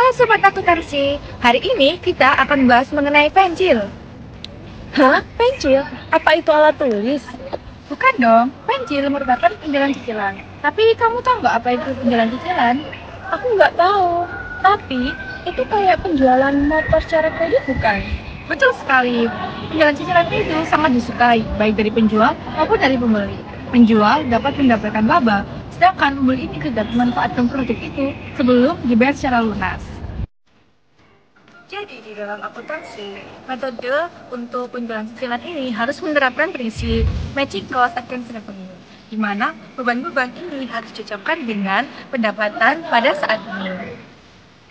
Halo Sobat Akuntansi, hari ini kita akan bahas mengenai pensil. Hah? Pensil? Apa itu alat tulis? Bukan dong, pensil merupakan penjualan cicilan. Tapi kamu tahu nggak apa itu penjualan cicilan? Aku nggak tahu. Tapi itu kayak penjualan motor secara kredit bukan? Betul sekali, penjualan cicilan itu sangat disukai, baik dari penjual maupun dari pembeli. Penjual dapat mendapatkan laba, sedangkan pembeli ini tidak memanfaatkan produk itu sebelum dibayar secara lunas. Jadi di dalam akuntansi, metode untuk penjualan cicilan ini harus menerapkan prinsip matching cost against revenue, di mana beban-beban ini harus dicocokkan dengan pendapatan pada saat ini.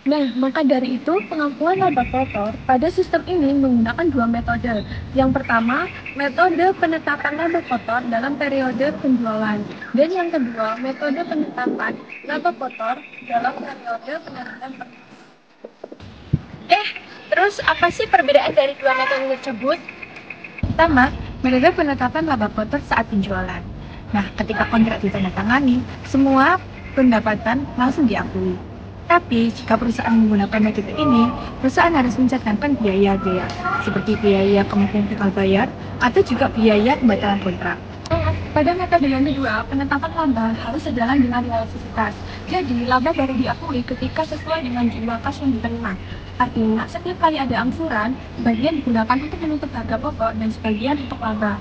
Nah, maka dari itu pengampuan laba kotor pada sistem ini menggunakan dua metode. Yang pertama, metode penetapan laba kotor dalam periode penjualan. Dan yang kedua, metode penetapan laba kotor dalam periode penerimaan. Terus apa sih perbedaan dari dua metode tersebut? Pertama, metode penetapan laba kotor saat penjualan. Nah, ketika kontrak ditandatangani, semua pendapatan langsung diakui. Tapi, jika perusahaan menggunakan metode ini, perusahaan harus mencatatkan biaya-biaya, seperti biaya kemungkinan gagal bayar, atau juga biaya pembatalan kontrak. Pada metode yang kedua, penetapan laba harus sejalan dengan realitas. Jadi, laba baru diakui ketika sesuai dengan jumlah kas yang diterima. Artinya, setiap kali ada angsuran, sebagian digunakan untuk menutup harga pokok dan sebagian untuk laba.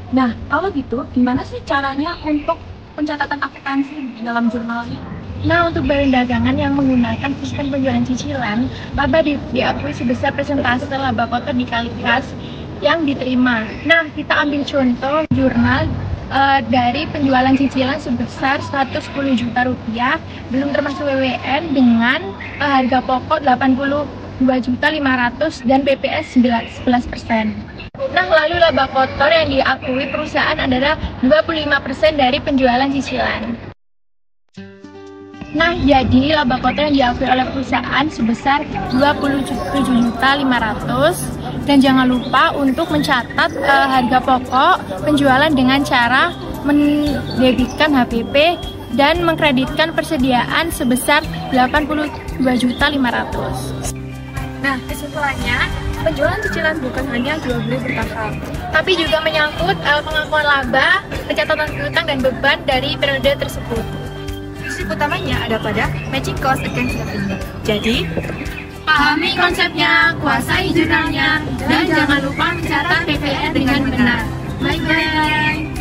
Nah, kalau gitu, gimana sih caranya untuk pencatatan akuntansi di dalam jurnalnya? Nah, untuk badan dagangan yang menggunakan sistem penjualan cicilan, laba diakui sebesar persentase laba kotor dikali kas yang diterima. Nah, kita ambil contoh jurnal dari penjualan cicilan sebesar 110 juta rupiah, belum termasuk WWN dengan harga pokok 82.500.000 dan PPS 11%. Nah, lalu laba kotor yang diakui perusahaan adalah 25% dari penjualan cicilan. Nah, jadi laba kotor yang diakui oleh perusahaan sebesar 27.500.000 dan jangan lupa untuk mencatat harga pokok penjualan dengan cara mendebitkan HPP dan mengkreditkan persediaan sebesar 82.500.000. Nah, kesimpulannya, penjualan cicilan bukan hanya jual beli bertahap, tapi juga menyangkut pengakuan laba, pencatatan piutang dan beban dari periode tersebut. Prinsip utamanya ada pada matching cost against revenue. Jadi, pahami konsepnya, kuasai jurnalnya, dan jangan lupa mencatat PPR dengan benar. Bye-bye!